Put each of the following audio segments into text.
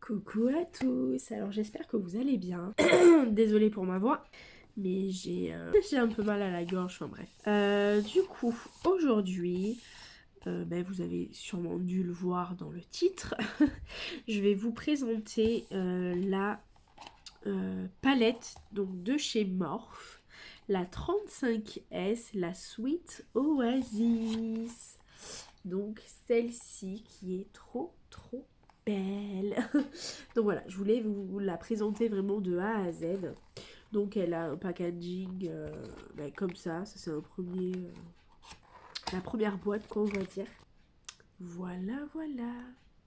Coucou à tous, alors j'espère que vous allez bien. Désolée pour ma voix, mais j'ai un peu mal à la gorge, enfin bref. Du coup, aujourd'hui, vous avez sûrement dû le voir dans le titre, je vais vous présenter la palette donc, de chez Morphe, la 35S, la Sweet Oasis. Donc celle-ci qui est trop belle. Donc voilà, je voulais vous la présenter vraiment de A à Z. Donc elle a un packaging comme ça c'est un premier, la première boîte qu'on va dire. Voilà.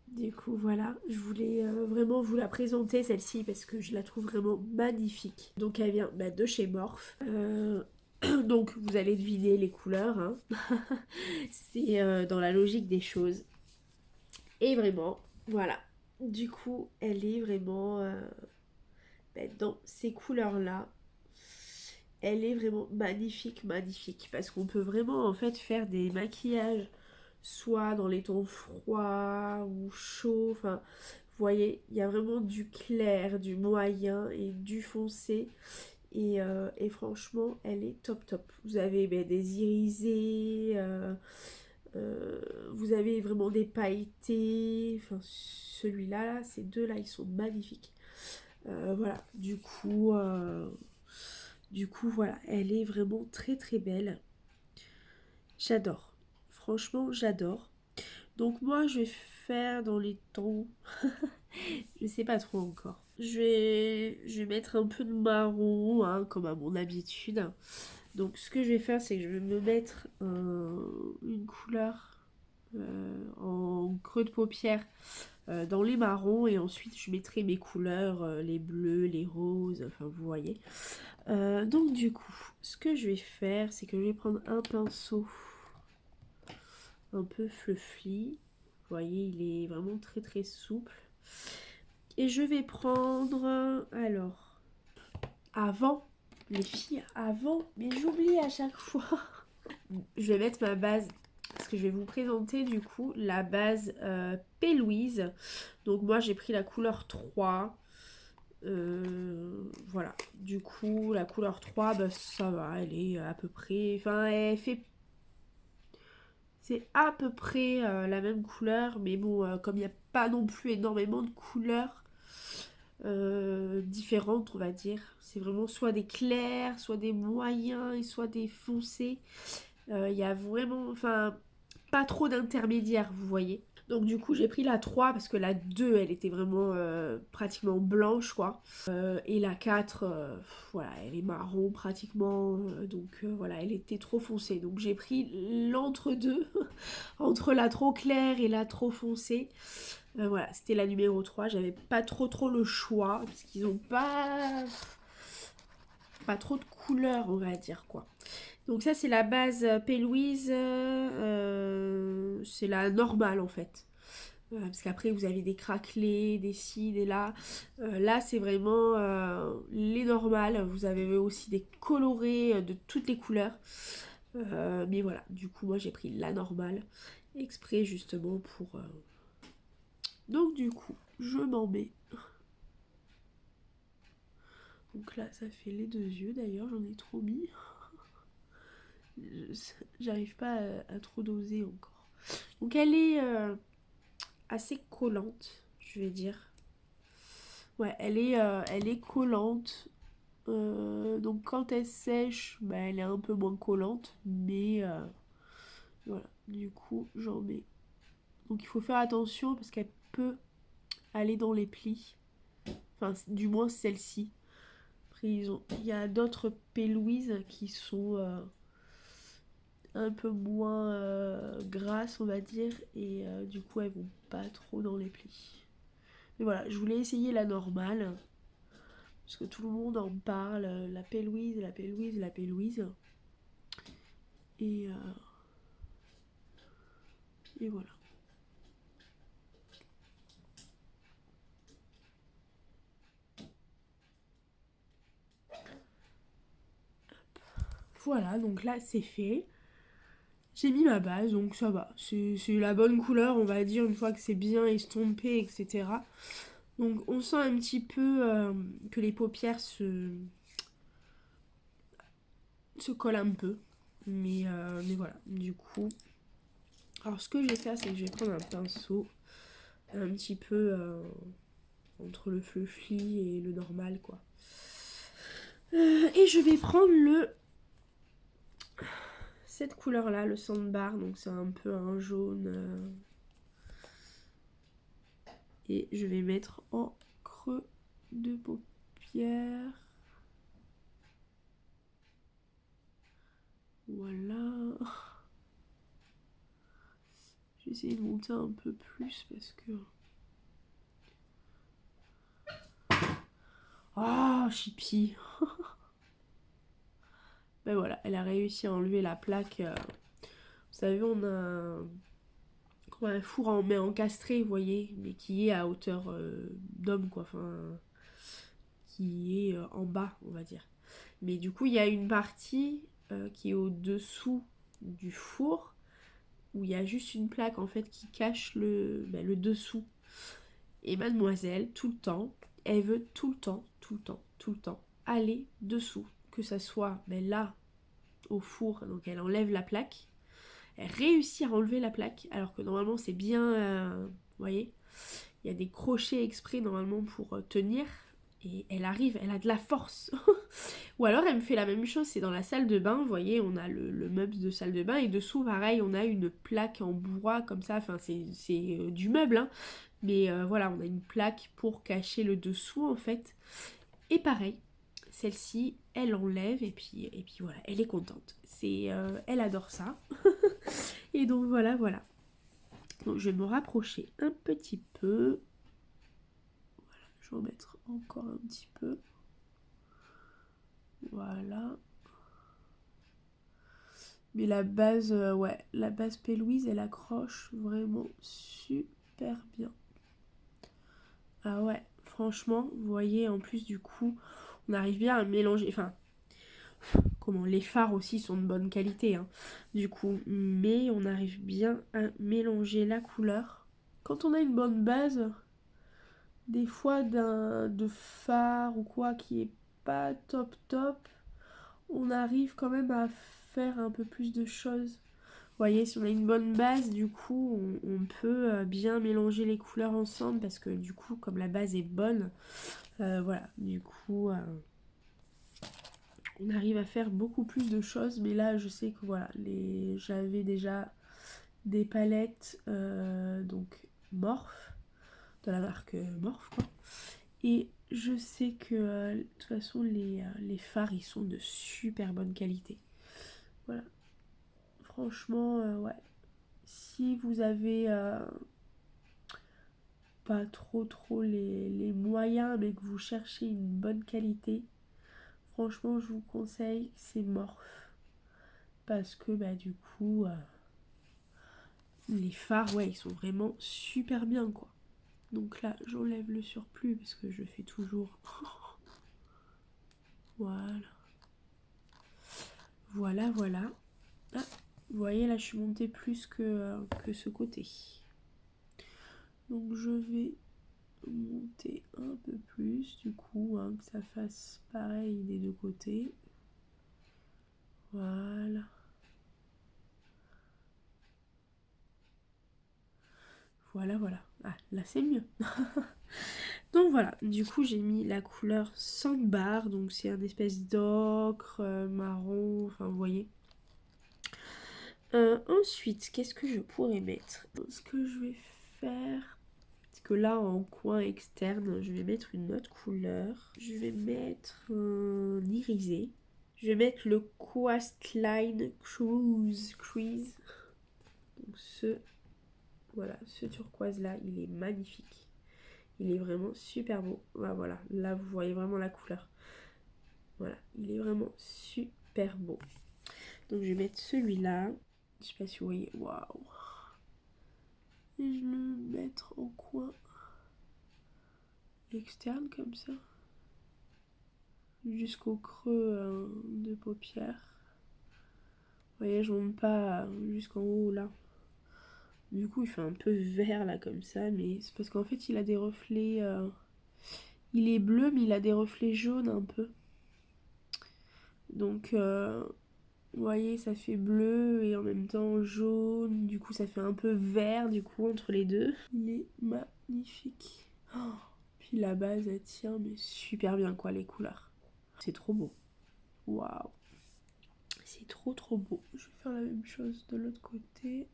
Du coup voilà, je voulais vraiment vous la présenter celle-ci parce que je la trouve vraiment magnifique. Donc elle vient de chez Morphe. Donc vous allez deviner les couleurs, hein. C'est dans la logique des choses. Et vraiment, voilà. Du coup, elle est vraiment dans ces couleurs-là. Elle est vraiment magnifique. Parce qu'on peut vraiment en fait faire des maquillages soit dans les tons froids ou chauds. Enfin, vous voyez, il y a vraiment du clair, du moyen et du foncé. Et franchement, elle est top. Vous avez des irisés, vous avez vraiment des pailletés. Enfin, celui-là, là, ces deux-là, ils sont magnifiques. Voilà, du coup, voilà, elle est vraiment très belle. J'adore. Franchement, j'adore. Donc moi, je vais faire dans les tons... je sais pas trop encore. Je vais mettre un peu de marron, hein, comme à mon habitude. Donc ce que je vais faire, c'est que je vais me mettre une couleur en creux de paupière dans les marrons, et ensuite je mettrai mes couleurs, les bleus, les roses, enfin vous voyez. Donc du coup, ce que je vais faire, c'est que je vais prendre un pinceau un peu fluffy. Vous voyez, il est vraiment très souple. Et je vais prendre, alors, avant, les filles, avant, mais j'oublie à chaque fois. Je vais mettre ma base, parce que je vais vous présenter du coup la base P. Louise. Donc moi j'ai pris la couleur 3. Voilà, du coup la couleur 3, ça va, elle est à peu près, enfin elle fait, c'est à peu près la même couleur, mais bon, comme il n'y a pas non plus énormément de couleurs différentes, on va dire, c'est vraiment soit des clairs, soit des moyens et soit des foncés. Il y a vraiment, enfin, pas trop d'intermédiaires, vous voyez. Donc du coup j'ai pris la 3 parce que la 2 elle était vraiment pratiquement blanche quoi. Et la 4, voilà, elle est marron pratiquement. Voilà, elle était trop foncée. Donc j'ai pris l'entre-deux, entre la trop claire et la trop foncée. Voilà, c'était la numéro 3. J'avais pas trop le choix parce qu'ils ont pas trop de couleurs on va dire quoi. Donc ça c'est la base P. Louise, c'est la normale en fait. Parce qu'après vous avez des craquelés, des ci, des là. Là c'est vraiment les normales. Vous avez aussi des colorés de toutes les couleurs. Mais voilà, du coup moi j'ai pris la normale. Exprès justement pour... Donc du coup, je m'en mets. Donc là ça fait les deux yeux d'ailleurs, j'en ai trop mis. J'arrive pas à trop doser encore. Donc elle est assez collante, je vais dire. Ouais, elle est collante. Donc quand elle sèche, elle est un peu moins collante. Mais voilà, du coup j'en mets. Donc il faut faire attention parce qu'elle peut aller dans les plis. Enfin, du moins celle-ci. Après, il y a d'autres P. Louise qui sont un peu moins grasses, on va dire. Et du coup, elles vont pas trop dans les plis. Mais voilà, je voulais essayer la normale. Parce que tout le monde en parle. La P. Louise, la P. Louise, la P. Louise. Et, euh, et voilà. Voilà, donc là c'est fait. J'ai mis ma base, donc ça va. C'est la bonne couleur, on va dire, une fois que c'est bien estompé, etc. Donc on sent un petit peu que les paupières se collent un peu. Mais voilà, du coup. Alors ce que je vais faire, c'est que je vais prendre un pinceau un petit peu entre le fluffy et le normal, quoi. Et je vais prendre cette couleur-là, le sandbar, donc c'est un peu un jaune. Et je vais mettre en creux de paupière. Voilà. J'ai essayé de monter un peu plus parce que... Ah, oh, Chippy. Ben voilà, elle a réussi à enlever la plaque. Vous savez, on a un four mais encastré, vous voyez, mais qui est à hauteur d'homme, quoi. Enfin, qui est en bas, on va dire. Mais du coup, il y a une partie qui est au-dessous du four où il y a juste une plaque en fait qui cache le dessous. Et mademoiselle, tout le temps, elle veut tout le temps aller dessous. Que ça soit là, au four, donc elle enlève la plaque. Elle réussit à enlever la plaque, alors que normalement c'est bien, vous voyez, il y a des crochets exprès normalement pour tenir. Et elle arrive, elle a de la force. Ou alors elle me fait la même chose, c'est dans la salle de bain, vous voyez, on a le meuble de salle de bain et dessous pareil on a une plaque en bois comme ça, enfin c'est du meuble hein, mais voilà on a une plaque pour cacher le dessous en fait. Et pareil, celle-ci elle enlève et puis voilà, elle est contente. Elle adore ça. Et donc voilà. Donc je vais me rapprocher un petit peu. Voilà, je vais en mettre encore un petit peu. Voilà. Mais la base, la base P-Louise, elle accroche vraiment super bien. Ah ouais, franchement, vous voyez, en plus du coup, on arrive bien à mélanger, enfin, les fards aussi sont de bonne qualité, hein, du coup, mais on arrive bien à mélanger la couleur. Quand on a une bonne base, des fois de fard ou quoi qui est pas top, on arrive quand même à faire un peu plus de choses. Vous voyez, si on a une bonne base, du coup, on peut bien mélanger les couleurs ensemble parce que du coup, comme la base est bonne, voilà, du coup, on arrive à faire beaucoup plus de choses. Mais là, je sais que voilà, j'avais déjà des palettes, donc Morphe, de la marque Morphe, quoi. Et je sais que de toute façon, les fards, ils sont de super bonne qualité. Voilà. Franchement, ouais. Si vous avez pas trop les moyens, mais que vous cherchez une bonne qualité, franchement, je vous conseille, c'est Morphe. Parce que, du coup, les fards, ouais, ils sont vraiment super bien, quoi. Donc là, j'enlève le surplus parce que je fais toujours... Voilà. Voilà. Ah, vous voyez, là, je suis montée plus que ce côté. Donc je vais monter un peu plus, du coup, hein, que ça fasse pareil des deux côtés. Voilà. Voilà. Ah, là c'est mieux. Donc voilà, du coup j'ai mis la couleur sandbar, donc c'est un espèce d'ocre, marron, enfin vous voyez. Ensuite, qu'est-ce que je pourrais mettre? Ce que je vais faire, c'est que là en coin externe, je vais mettre une autre couleur. Je vais mettre un irisé. Je vais mettre le Quastline Cruise. Donc voilà, ce turquoise là, il est magnifique. Il est vraiment super beau. Voilà, là vous voyez vraiment la couleur. Voilà, il est vraiment super beau. Donc je vais mettre celui-là. Je sais pas si vous voyez. Waouh. Et je vais le mettre en coin externe comme ça. Jusqu'au creux de paupière. Vous voyez, je monte pas jusqu'en haut là. Du coup, il fait un peu vert là comme ça, mais c'est parce qu'en fait, il a des reflets Il est bleu, mais il a des reflets jaunes un peu. Donc, vous voyez, ça fait bleu et en même temps jaune. Du coup, ça fait un peu vert, du coup, entre les deux. Il est magnifique. Oh, puis la base, elle tient, mais super bien, quoi, les couleurs. C'est trop beau. Waouh. C'est trop, trop beau. Je vais faire la même chose de l'autre côté.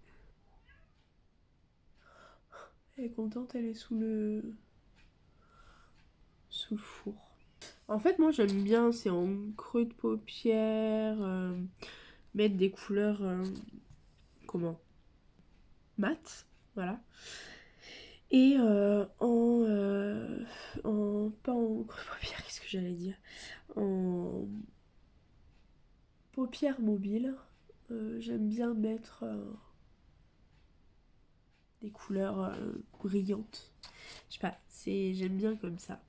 Elle est contente, elle est sous le four. En fait, moi, j'aime bien, c'est en creux de paupière, mettre des couleurs, comment, mat, voilà. Et pas en creux de paupière, qu'est-ce que j'allais dire, en paupières mobiles, j'aime bien mettre des couleurs brillantes. Je sais pas, j'aime bien comme ça.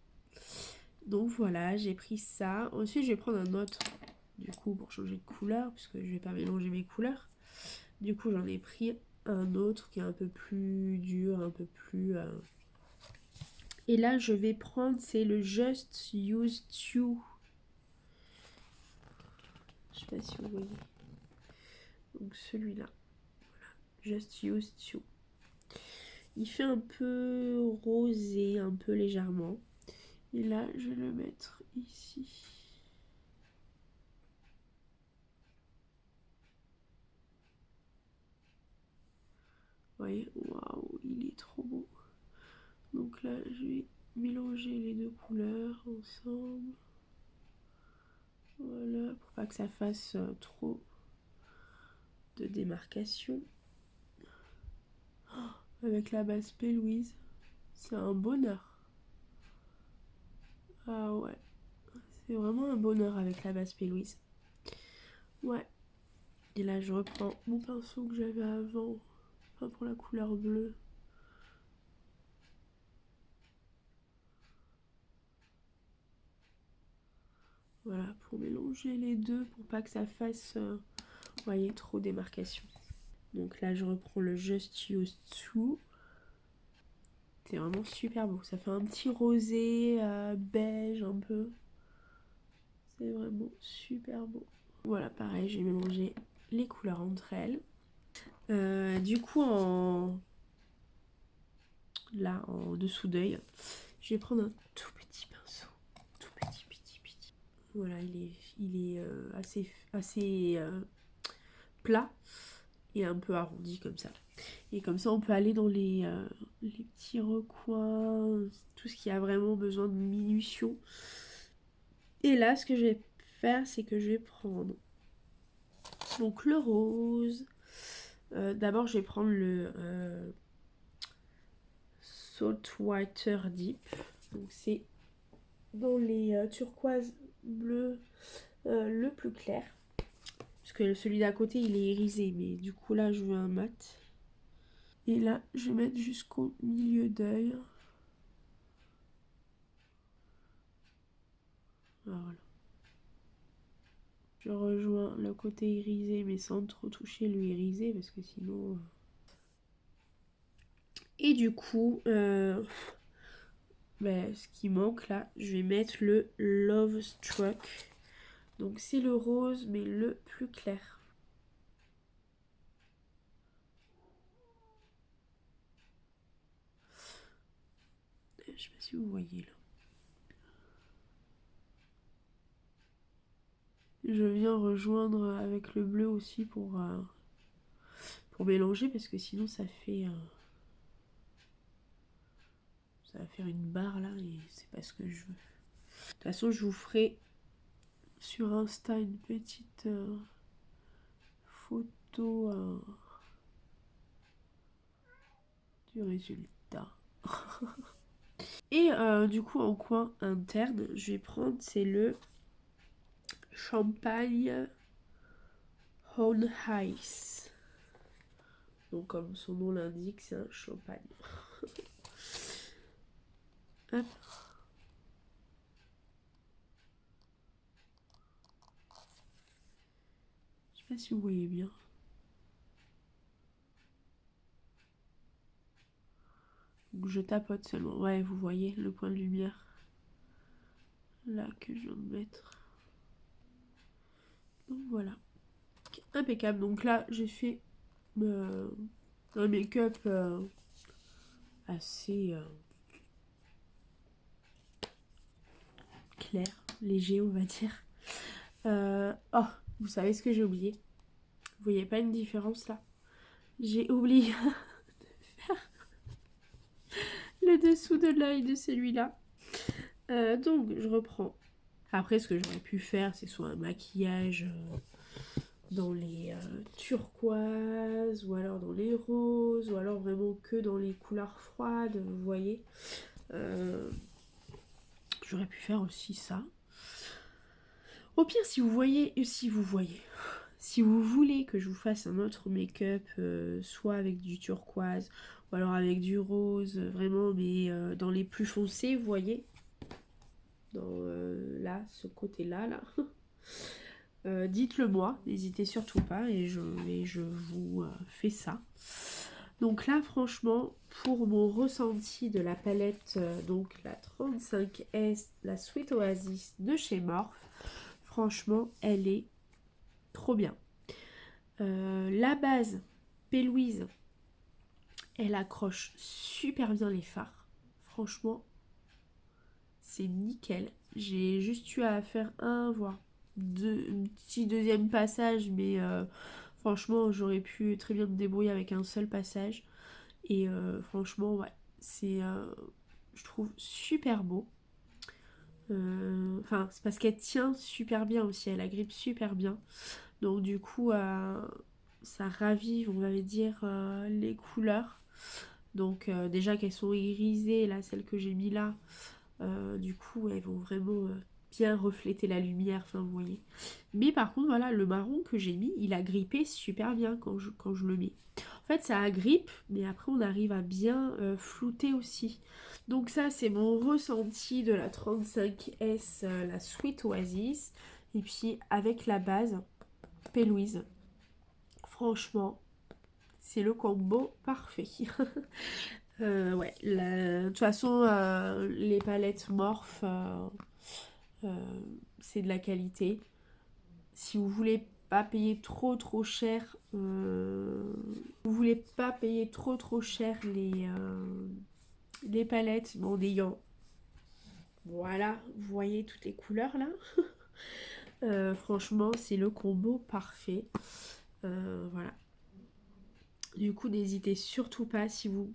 Donc voilà, j'ai pris ça. Ensuite, je vais prendre un autre, du coup, pour changer de couleur, puisque je vais pas mélanger mes couleurs. Du coup, j'en ai pris un autre qui est un peu plus dur, un peu plus... Et là, je vais prendre, c'est le Just Use You. Je sais pas si vous voyez. Donc celui-là. Voilà. Just Use You. Il fait un peu rosé, un peu légèrement. Et là, je vais le mettre ici. Vous voyez, waouh, il est trop beau. Donc là, je vais mélanger les deux couleurs ensemble. Voilà, pour pas que ça fasse trop de démarcation. Oh, avec la base P. Louise, c'est un bonheur. Ah ouais, c'est vraiment un bonheur avec la base P. Louise. Ouais. Et là, je reprends mon pinceau que j'avais avant, enfin pour la couleur bleue. Voilà, pour mélanger les deux, pour pas que ça fasse, vous voyez, trop démarcation. Donc là, je reprends le Just Use To. C'est vraiment super beau. Ça fait un petit rosé, beige un peu. C'est vraiment super beau. Voilà, pareil, j'ai mélangé les couleurs entre elles. Du coup, là, en dessous d'œil, je vais prendre un tout petit pinceau. Tout petit, petit, petit. Voilà, il est assez plat et un peu arrondi comme ça. Et comme ça, on peut aller dans les petits recoins, tout ce qui a vraiment besoin de minution. Et là, ce que je vais faire, c'est que je vais prendre donc le rose. D'abord, je vais prendre le Saltwater Deep. Donc, c'est dans les turquoises bleues le plus clair. Parce que celui d'à côté, il est irisé. Mais du coup, là, je veux un mat. Et là, je vais mettre jusqu'au milieu d'œil. Voilà. Je rejoins le côté irisé, mais sans trop toucher le irisé, parce que sinon... Et du coup, ce qui manque là, je vais mettre le Love Struck. Donc c'est le rose, mais le plus clair. Je sais pas si vous voyez là. Je viens rejoindre avec le bleu aussi pour mélanger, parce que sinon ça fait... ça va faire une barre là, et c'est pas ce que je veux. De toute façon, je vous ferai sur Insta une petite photo du résultat. Et du coup, en coin interne, je vais prendre, c'est le Champagne On Ice. Donc, comme son nom l'indique, c'est un champagne. Hop. Je sais pas si vous voyez bien. Donc, je tapote seulement. Ouais, vous voyez le point de lumière. là que je viens de mettre. Donc voilà, impeccable. Donc là j'ai fait un make-up assez clair, léger on va dire. Oh, vous savez ce que j'ai oublié? Vous voyez pas une différence là? J'ai oublié de faire le dessous de l'œil de celui-là. Donc je reprends. Après ce que j'aurais pu faire c'est soit un maquillage dans les turquoises ou alors dans les roses ou alors vraiment que dans les couleurs froides, vous voyez. J'aurais pu faire aussi ça. Au pire si vous voulez que je vous fasse un autre make-up, soit avec du turquoise ou alors avec du rose, vraiment, mais dans les plus foncés, vous voyez, dans là, ce côté-là, là. Dites-le moi, n'hésitez surtout pas et je vous fais ça. Donc là, franchement, pour mon ressenti de la palette, donc la 35S, la Sweet Oasis de chez Morphe, franchement, elle est trop bien. La base P-Louise, elle accroche super bien les fards. Franchement, c'est nickel. J'ai juste eu à faire un petit deuxième passage, mais franchement, j'aurais pu très bien me débrouiller avec un seul passage. Et franchement, ouais, c'est, je trouve, super beau. Enfin, c'est parce qu'elle tient super bien aussi, elle agrippe super bien. Donc du coup, ça ravive, on va dire, les couleurs. Donc déjà qu'elles sont irisées, là, celles que j'ai mis là, du coup, elles vont vraiment bien refléter la lumière, enfin, vous voyez. Mais par contre, voilà, le marron que j'ai mis, il a grippé super bien quand je le mets. En fait, ça agrippe, mais après, on arrive à bien flouter aussi. Donc ça, c'est mon ressenti de la 35S, la Sweet Oasis. Et puis, avec la base, P-Louise. Franchement, c'est le combo parfait. Ouais, de toute façon, les palettes Morphe, c'est de la qualité. Si vous voulez pas payer trop cher, les palettes, bon, ayant, voilà, vous voyez toutes les couleurs là. Franchement, c'est le combo parfait. Voilà. Du coup, n'hésitez surtout pas si vous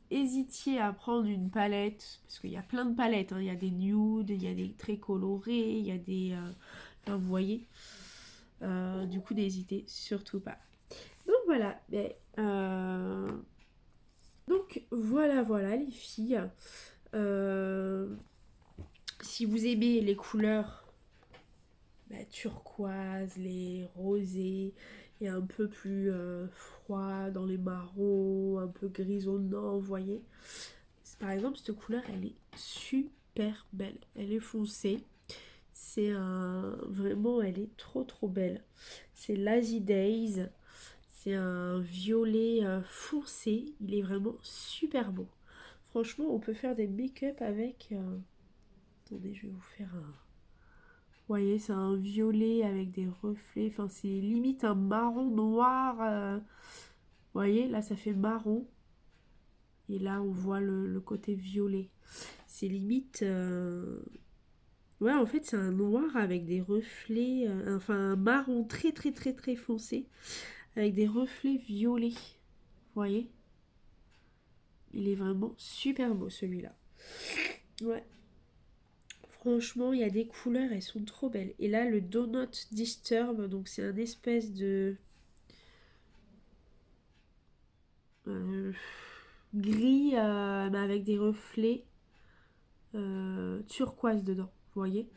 hésitiez à prendre une palette, parce qu'il y a plein de palettes, hein. Il y a des nudes, il y a des très colorés, il y a des... enfin, vous voyez. Du coup, n'hésitez surtout pas. Donc voilà. Donc voilà les filles. Si vous aimez les couleurs turquoise, les rosés et un peu plus froid dans les marrons, un peu grisonnant, vous voyez. Par exemple, cette couleur, elle est super belle. Elle est foncée. C'est vraiment, elle est trop belle. C'est Lazy Days. C'est un violet foncé. Il est vraiment super beau. Franchement, on peut faire des make-up avec... Attendez, je vais vous faire un... Vous voyez, c'est un violet avec des reflets. Enfin, c'est limite un marron noir. Vous voyez, là, ça fait marron. Et là, on voit le côté violet. C'est limite... Ouais, en fait, c'est un noir avec des reflets... enfin, un marron très foncé. Avec des reflets violets. Vous voyez? Il est vraiment super beau, celui-là. Ouais. Franchement, il y a des couleurs, elles sont trop belles. Et là, le Donut Disturb, donc c'est un espèce de gris, mais avec des reflets turquoise dedans. Vous voyez?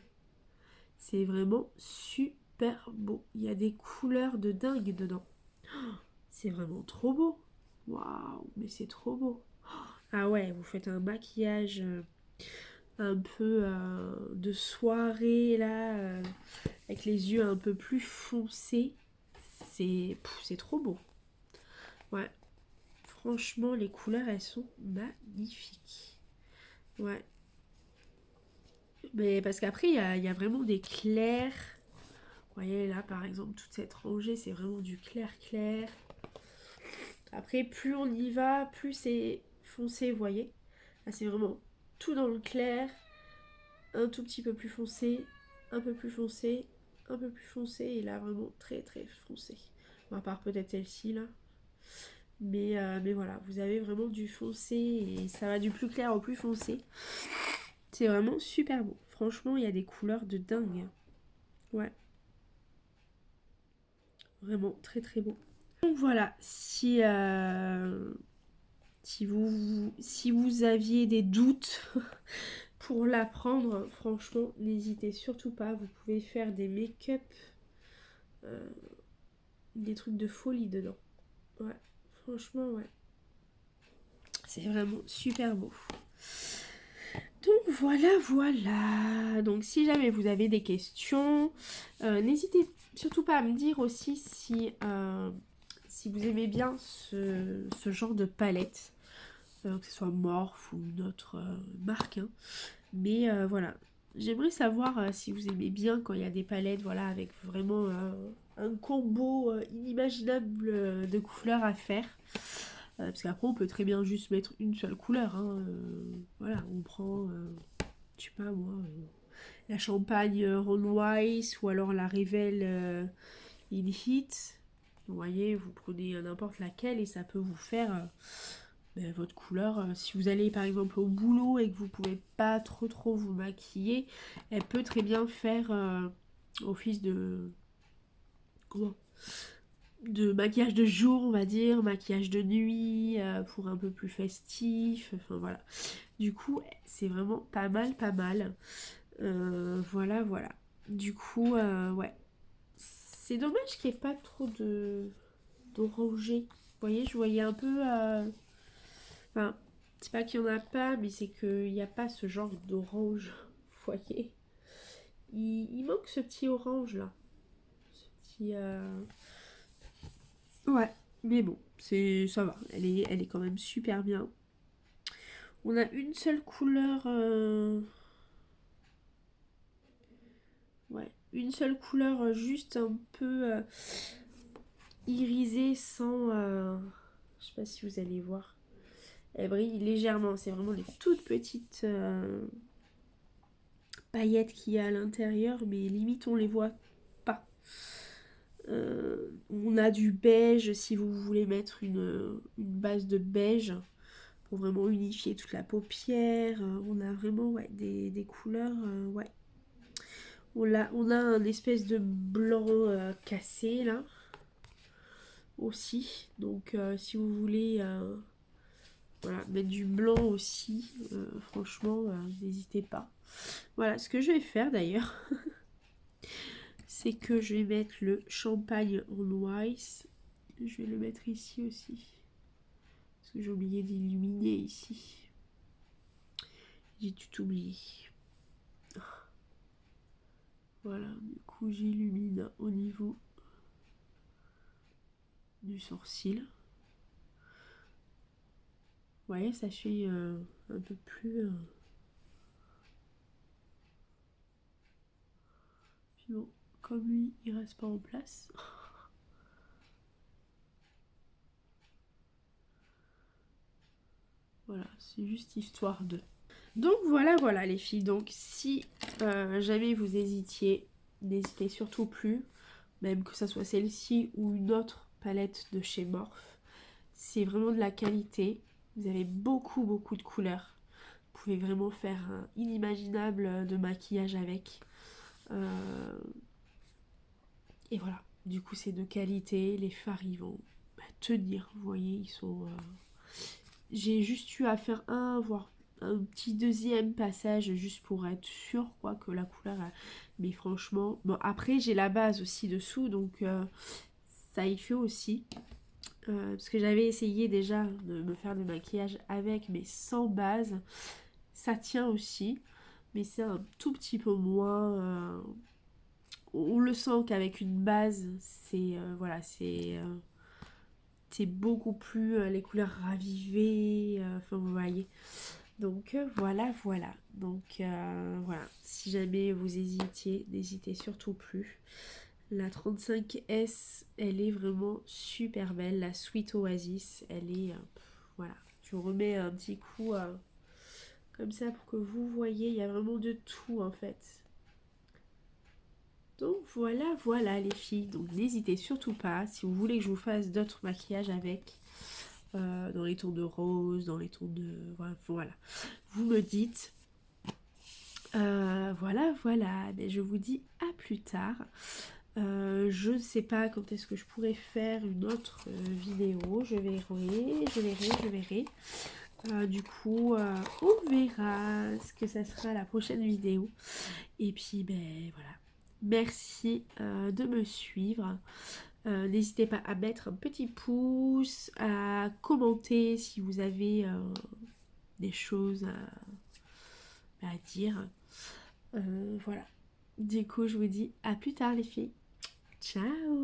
C'est vraiment super beau. Il y a des couleurs de dingue dedans. C'est vraiment trop beau. Waouh, mais c'est trop beau. Ah ouais, vous faites un maquillage un peu de soirée là, avec les yeux un peu plus foncés. C'est trop beau. Ouais, franchement, les couleurs elles sont magnifiques. Ouais. Mais parce qu'après, il y a vraiment des clairs. Vous voyez là par exemple toute cette rangée c'est vraiment du clair clair. Après plus on y va, plus c'est foncé, vous voyez. Là c'est vraiment tout dans le clair, un tout petit peu plus foncé, un peu plus foncé, un peu plus foncé et là vraiment très très foncé. Bon, à part peut-être celle-ci là. Mais voilà, vous avez vraiment du foncé et ça va du plus clair au plus foncé. C'est vraiment super beau. Franchement, il y a des couleurs de dingue. Ouais. Vraiment très très beau. Donc voilà, si vous aviez des doutes pour l'apprendre, franchement, n'hésitez surtout pas. Vous pouvez faire des make-up, euh, des trucs de folie dedans. Ouais, franchement, ouais. C'est vraiment super beau. Donc voilà. Donc si jamais vous avez des questions, n'hésitez surtout pas à me dire aussi si vous aimez bien ce genre de palette, que ce soit Morphe ou une autre marque. Hein. Mais voilà, j'aimerais savoir si vous aimez bien quand il y a des palettes, voilà, avec vraiment un combo inimaginable de couleurs à faire. Parce qu'après on peut très bien juste mettre une seule couleur. Hein, voilà, on prend, je sais pas moi, la champagne Ron Weiss ou alors la Rivel In Heat. Vous voyez, vous prenez n'importe laquelle et ça peut vous faire votre couleur. Si vous allez par exemple au boulot et que vous pouvez pas trop vous maquiller, elle peut très bien faire office de... Comment, de maquillage de jour, on va dire, maquillage de nuit, pour un peu plus festif, enfin voilà. Du coup, c'est vraiment pas mal. Voilà. Du coup, ouais. C'est dommage qu'il n'y ait pas trop d'orangé. Vous voyez, je voyais un peu... Enfin, c'est pas qu'il n'y en a pas, mais c'est qu'il n'y a pas ce genre d'orange. Vous voyez, il manque ce petit orange là. Ce petit... Ouais, mais bon, ça va. Elle est quand même super bien. On a une seule couleur... Ouais, une seule couleur juste un peu irisée sans... Je sais pas si vous allez voir. Elle brille légèrement. C'est vraiment des toutes petites paillettes qu'il y a à l'intérieur, mais limite on les voit pas. On a du beige si vous voulez mettre une base de beige pour vraiment unifier toute la paupière. On a vraiment ouais, des couleurs. Ouais. On a un espèce de blanc cassé là aussi. Donc si vous voulez voilà, mettre du blanc aussi, franchement, n'hésitez pas. Voilà, ce que je vais faire d'ailleurs, c'est que je vais mettre le champagne en Weiss. Je vais le mettre ici aussi. Parce que j'ai oublié d'illuminer ici. J'ai tout oublié. Voilà, du coup j'illumine au niveau du sourcil. Vous voyez, ça fait un peu plus... Puis bon, comme lui, il reste pas en place. Voilà, c'est juste histoire de... Donc voilà les filles. Donc si jamais vous hésitiez, n'hésitez surtout plus. Même que ça soit celle-ci ou une autre palette de chez Morphe. C'est vraiment de la qualité. Vous avez beaucoup de couleurs. Vous pouvez vraiment faire un inimaginable de maquillage avec. Et voilà. Du coup c'est de qualité. Les fards ils vont tenir. Vous voyez, ils sont... J'ai juste eu à faire voire un petit deuxième passage juste pour être sûr quoi que la couleur mais franchement bon après j'ai la base aussi dessous donc ça y fait aussi parce que j'avais essayé déjà de me faire le maquillage avec mais sans base ça tient aussi mais c'est un tout petit peu moins on le sent qu'avec une base c'est voilà c'est beaucoup plus les couleurs ravivées enfin vous voyez Donc voilà. Donc voilà, si jamais vous hésitiez, n'hésitez surtout plus. La 35S, elle est vraiment super belle. La Sweet Oasis, elle est... voilà, je vous remets un petit coup comme ça pour que vous voyez. Il y a vraiment de tout en fait. Donc voilà les filles. Donc n'hésitez surtout pas. Si vous voulez que je vous fasse d'autres maquillages avec, dans les tons de rose, dans les tons de... voilà. Vous me dites. Voilà. Mais je vous dis à plus tard. Je ne sais pas quand est-ce que je pourrais faire une autre vidéo. Je verrai. Du coup, on verra ce que ça sera la prochaine vidéo. Et puis, ben voilà. Merci de me suivre. N'hésitez pas à mettre un petit pouce, à commenter si vous avez des choses à dire. Voilà. Du coup, je vous dis à plus tard les filles. Ciao!